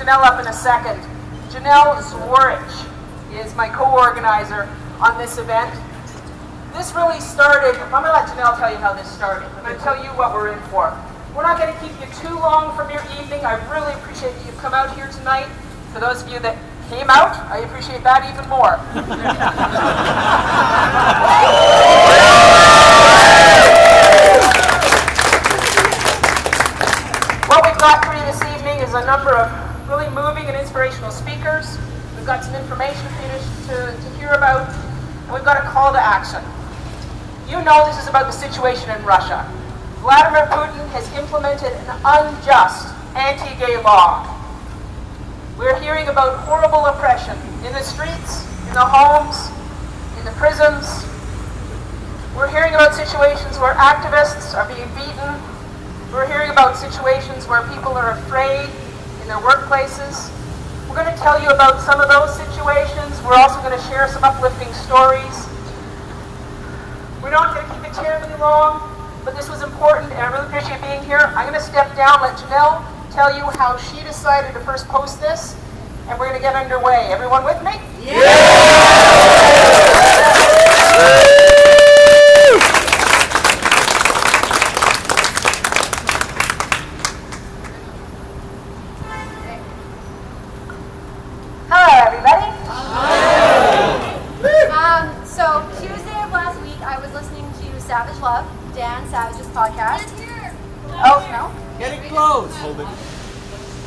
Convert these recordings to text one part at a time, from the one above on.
Janelle up in a second. Janelle Zworich is my co-organizer on this event. This really started, I'm going to let Janelle tell you how this started. I'm going to tell you what we're in for. We're not going to keep you too long from your evening. I really appreciate that you've come out here tonight. For those of you that came out, I appreciate that even more. What we've got for you this evening is a number of really moving and inspirational speakers. We've got some information for you to hear about, and we've got a call to action. You know this is about the situation in Russia. Vladimir Putin has implemented an unjust anti-gay law. We're hearing about horrible oppression in the streets, in the homes, in the prisons. We're hearing about situations where activists are being beaten. We're hearing about situations where people are afraid in their workplaces. We're going to tell you about some of those situations. We're also going to share some uplifting stories. We're not going to keep it terribly long, but this was important, and I really appreciate being here. I'm going to step down, let Janelle tell you how she decided to first post this, and we're going to get underway. Everyone with me? Hello, everybody. So Tuesday of last week, I was listening to Savage Love, Dan Savage's podcast. Oh, no? Get it close. Hold it.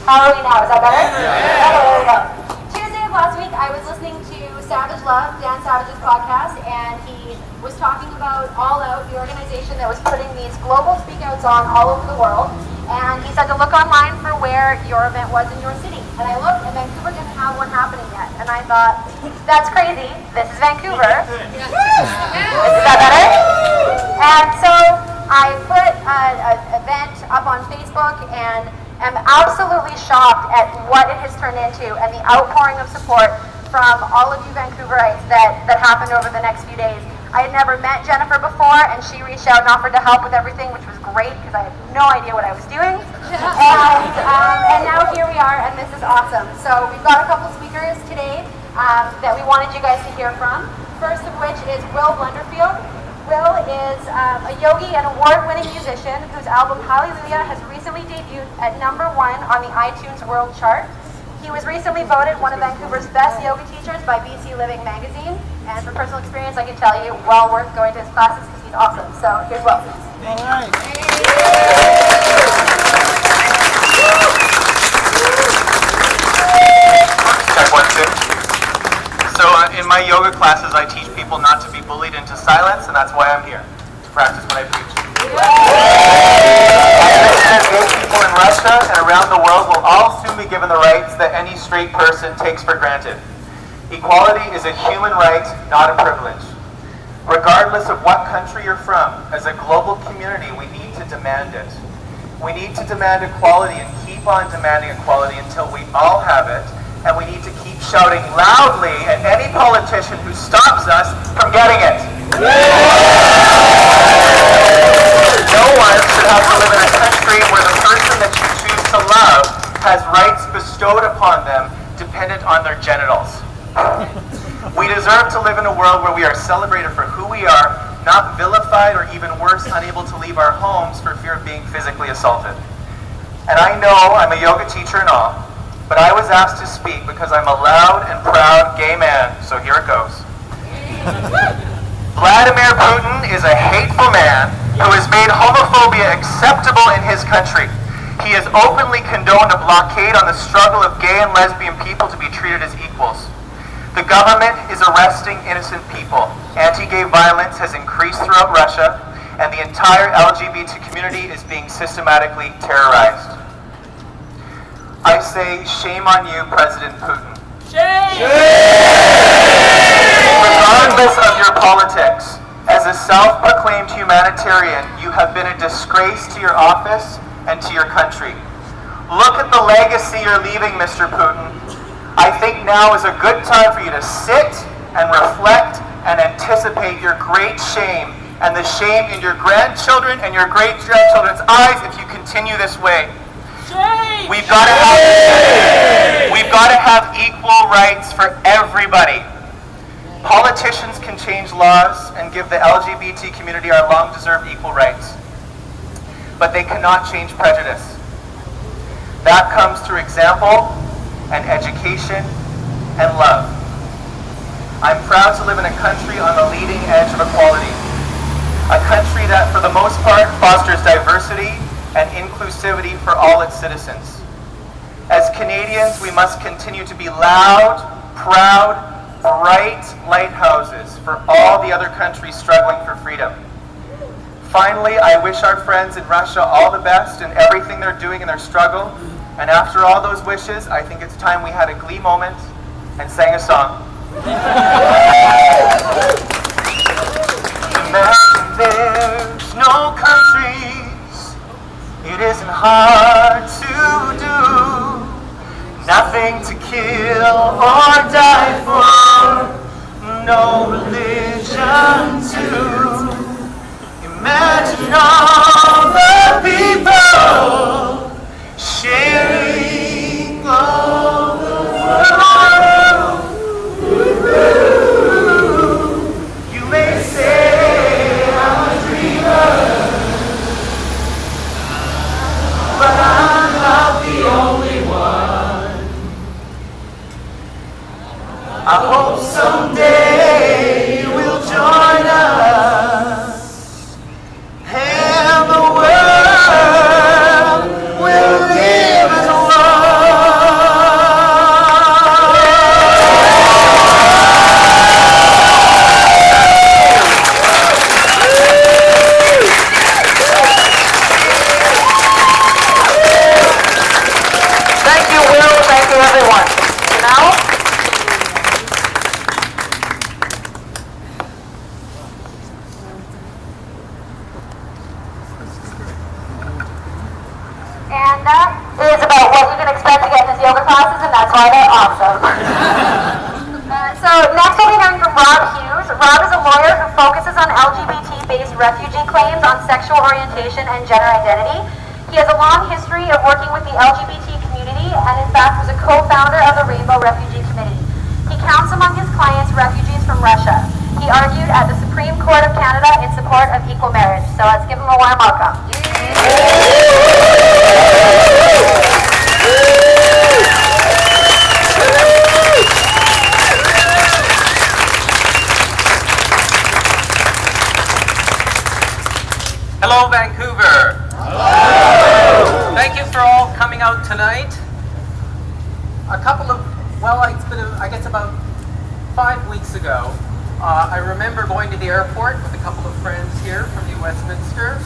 How are we now? Is that better? Yeah. Okay, there we go. Tuesday of last week, I was listening to Savage Love, Dan Savage's podcast, and he was talking about All Out, the organization that was putting these global speakouts on all over the world. And he said to look online for where your event was in your city. And I looked, and Vancouver didn't have one happening yet. And I thought, that's crazy. This is Vancouver. Is that better? And so I put an event up on Facebook and am absolutely shocked at what it has turned into and the outpouring of support from all of you Vancouverites that happened over the next few days. I had never met Jennifer before, and she reached out and offered to help with everything, which was great because I had no idea what I was doing. And now here we are, and this is awesome. So we've got a couple speakers today that we wanted you guys to hear from. First of which is Will Blunderfield. Will is a yogi and award-winning musician whose album Hallelujah has recently debuted at #1 on the iTunes World Chart. He was recently voted one of Vancouver's best yoga teachers by BC Living magazine. And from personal experience, I can tell you, well worth going to his classes because he's awesome. So here's Will. All right. Check 1, 2. So in my yoga classes, I teach people not to be bullied into silence, and that's why I'm here, to practice what I preach. Gay people in Russia and around the world will all soon be given the rights that any straight person takes for granted. Equality is a human right, not a privilege. Regardless of what country you're from, as a global community, we need to demand it. We need to demand equality and keep on demanding equality until we all have it, and we need to keep shouting loudly at any politician who stops us from getting it. No one should have to live in a country where the person that you choose to love has rights bestowed upon them dependent on their genitals. We deserve to live in a world where we are celebrated for who we are, not vilified or even worse, unable to leave our homes for fear of being physically assaulted. And I know I'm a yoga teacher and all, but I was asked to speak because I'm a loud and proud gay man, so here it goes. Vladimir Putin is a hateful man who has made homophobia acceptable in his country. He has openly condoned a blockade on the struggle of gay and lesbian people to be treated as equals. The government is arresting innocent people. Anti-gay violence has increased throughout Russia, and the entire LGBT community is being systematically terrorized. I say, shame on you, President Putin. Shame! Regardless of your politics, as a self-proclaimed humanitarian, you have been a disgrace to your office and to your country. Look at the legacy you're leaving, Mr. Putin. I think now is a good time for you to sit and reflect and anticipate your great shame and the shame in your grandchildren and your great-grandchildren's eyes if you continue this way. Shame! We've got to have have equal rights for everybody. Politicians can change laws and give the LGBT community our long-deserved equal rights, but they cannot change prejudice. That comes through example and education and love. I'm proud to live in a country on the leading edge of equality, a country that for the most part fosters diversity and inclusivity for all its citizens. As Canadians, we must continue to be loud, proud, bright lighthouses for all the other countries struggling for freedom. Finally, I wish our friends in Russia all the best in everything they're doing in their struggle. And after all those wishes, I think it's time we had a glee moment and sang a song. Imagine there's no countries, it isn't hard to do. Nothing to kill or die for, no religion too. Imagine all the people sharing all the world. You may say I'm a dreamer, but I'm not the only one. I hope someday you will join us, and the world will live as one. Thank you, Will. Thank you, everyone. Now, And that is about what you can expect to get in his yoga classes, and that's why they're awesome. So next we'll be hearing from Rob Hughes. Rob is a lawyer who focuses on LGBT-based refugee claims on sexual orientation and gender identity. He has a long history of working with the LGBT community and in fact was a co-founder of the Rainbow Refugee Committee. He counts among his clients refugees from Russia. He argued at the Supreme Court of Canada in support of equal marriage. So let's give him a warm welcome. Hello, Vancouver. Hello. Thank you for all coming out tonight. It's been, I guess, about 5 weeks ago, I remember going to the airport with a couple of friends here from New Westminster,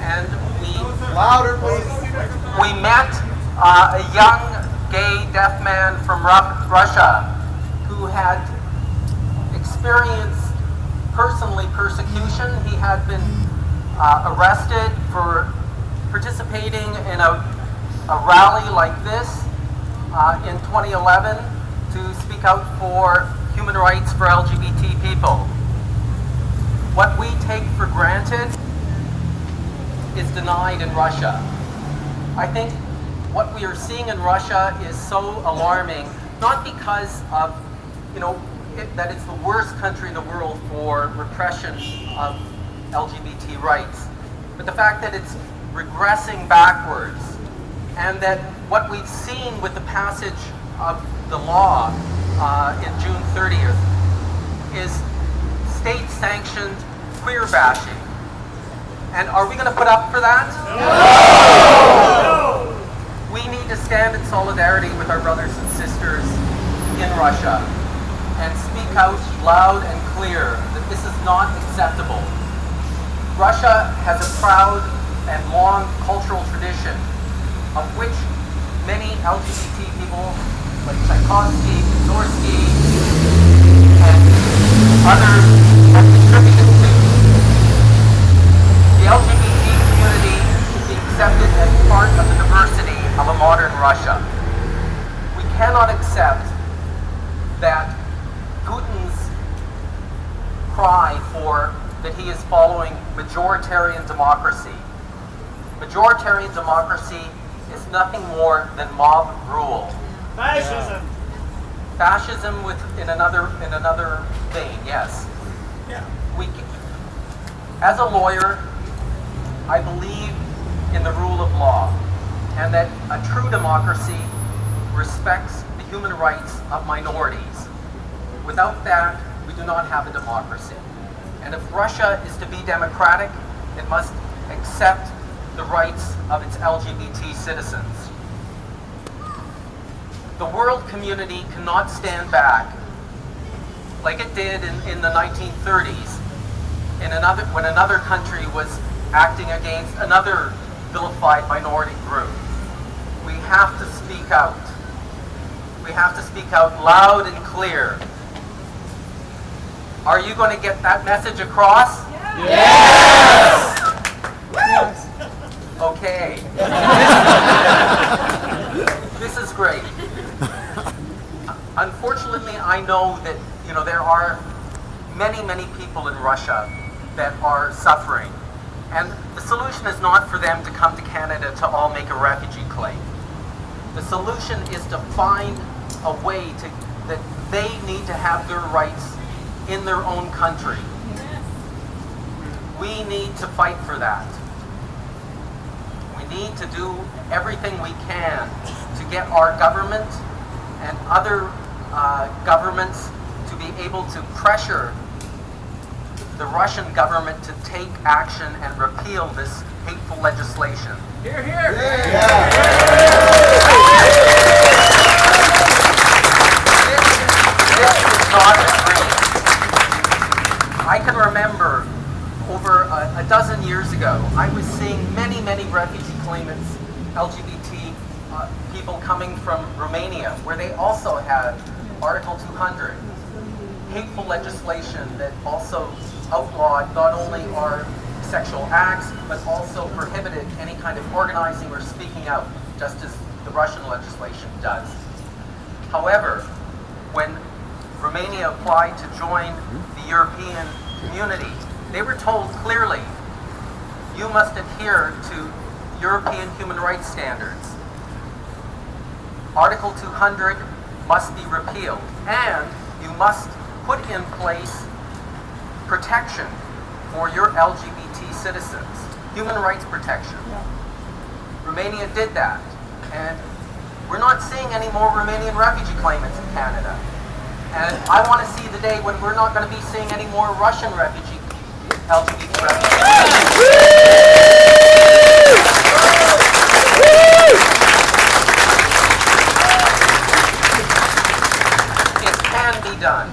and we met a young gay deaf man from Russia who had experienced personally persecution. He had been arrested for participating in a rally like this in 2011 to speak out for human rights for LGBT people. What we take for granted is denied in Russia. I think what we are seeing in Russia is so alarming, not because of, that it's the worst country in the world for repression of LGBT rights, but the fact that it's regressing backwards, and that what we've seen with the passage of the law in June 30th is state-sanctioned queer bashing. And are we going to put up for that? No! We need to stand in solidarity with our brothers and sisters in Russia and speak out loud and clear that this is not acceptable. Russia has a proud and long cultural tradition of which many LGBT people like Tchaikovsky, Mussorgsky, and others have contributed to. The LGBT community should be accepted as part of the diversity of a modern Russia. We cannot accept that Putin's cry for that he is following majoritarian democracy. Majoritarian democracy is nothing more than mob rule. Fascism. Fascism in another vein, yes. As a lawyer, I believe in the rule of law, and that a true democracy respects the human rights of minorities. Without that, we do not have a democracy. And if Russia is to be democratic, it must accept the rights of its LGBT citizens. The world community cannot stand back like it did in the 1930s when another country was acting against another vilified minority group. We have to speak out. We have to speak out loud and clear. Are you going to get that message across? Yes! Okay. This is great. Unfortunately, I know that there are many people in Russia that are suffering, and the solution is not for them to come to Canada to all make a refugee claim. The solution is to find a way that they need to have their rights in their own country. We need to fight for that. We need to do everything we can to get our government and other governments to be able to pressure the Russian government to take action and repeal this hateful legislation. Hear, hear! This is not a dream. I can remember over a dozen years ago, I was seeing many refugee claimants, LGBT people coming from Romania, where they also had Article 200, hateful legislation that also outlawed not only our sexual acts, but also prohibited any kind of organizing or speaking out, just as the Russian legislation does. However, when Romania applied to join the European community, they were told clearly, you must adhere to European human rights standards. Article 200 must be repealed, and you must put in place protection for your LGBT citizens, human rights protection. Romania did that, and we're not seeing any more Romanian refugee claimants in Canada. And I want to see the day when we're not going to be seeing any more Russian LGBT refugees. It can be done.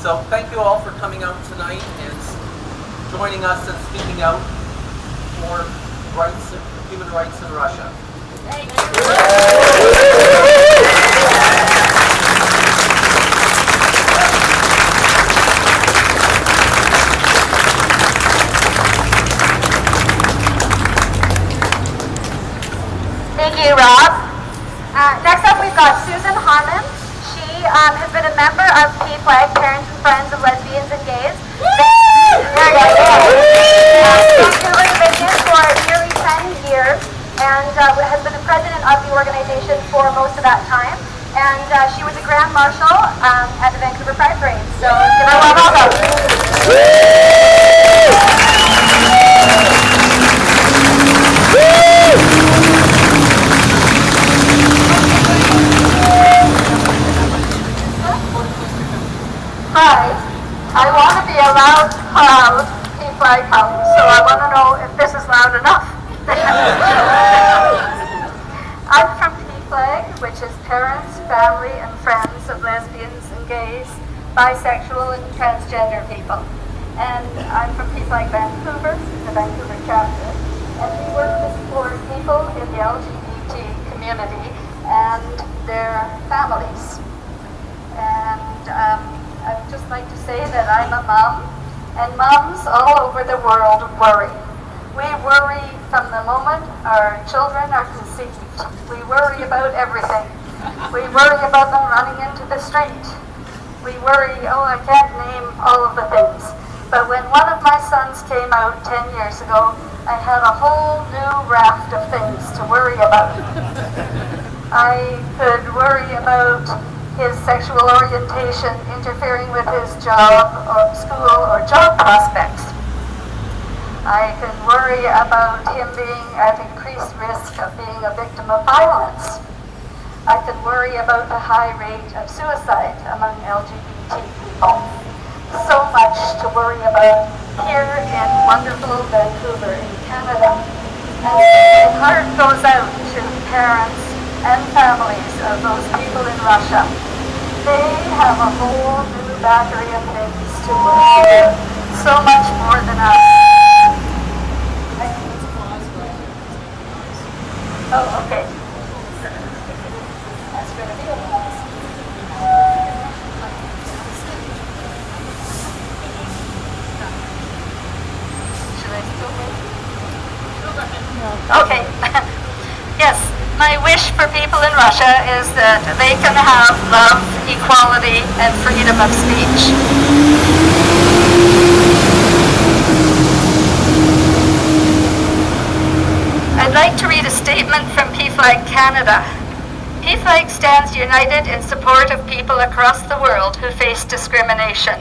So thank you all for coming out tonight and joining us and speaking out for human rights in Russia. Thank you, Rob. Next up, we've got Susan Harmon. She has been a member of P-Flag, Parents and Friends of Lesbians and Gays. Vancouver Division for nearly 10 years, and has been the president of the organization for most of that time. And she was a Grand Marshal at the Vancouver Pride Parade. So give her a warm Pride. I want to be a loud, proud P-Flag house, so I want to know if this is loud enough. I'm from P-Flag, which is Parents, Family, and Friends of Lesbians and Gays, Bisexual, and Transgender people. And I'm from P-Flag Vancouver, the Vancouver chapter, and we work to support people in the LGBT community and their families. And I'd just like to say that I'm a mom, and moms all over the world worry. We worry from the moment our children are conceived. We worry about everything. We worry about them running into the street. We worry, I can't name all of the things. But when one of my sons came out 10 years ago, I had a whole new raft of things to worry about. I could worry about his sexual orientation interfering with his job or school or job prospects. I could worry about him being at increased risk of being a victim of violence. I could worry about the high rate of suicide among LGBT people. So much to worry about here in wonderful Vancouver in Canada. And my heart goes out to parents and families of those people in Russia. They have a whole new battery of things to worry about, so much more than us. Oh, okay. That's going to be a pause. Should I still wait? Okay. Yes, my wish for people in Russia is that they can have love, equality, and freedom of speech. I'd like to read a statement from PFLAG Canada. PFLAG stands united in support of people across the world who face discrimination,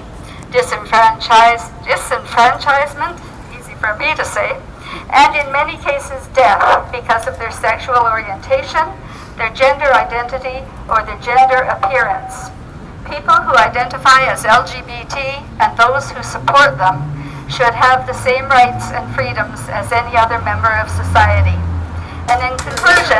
disenfranchisement, easy for me to say, and in many cases death because of their sexual orientation, their gender identity, or their gender appearance. People who identify as LGBT and those who support them should have the same rights and freedoms as any other member of society. And in conclusion,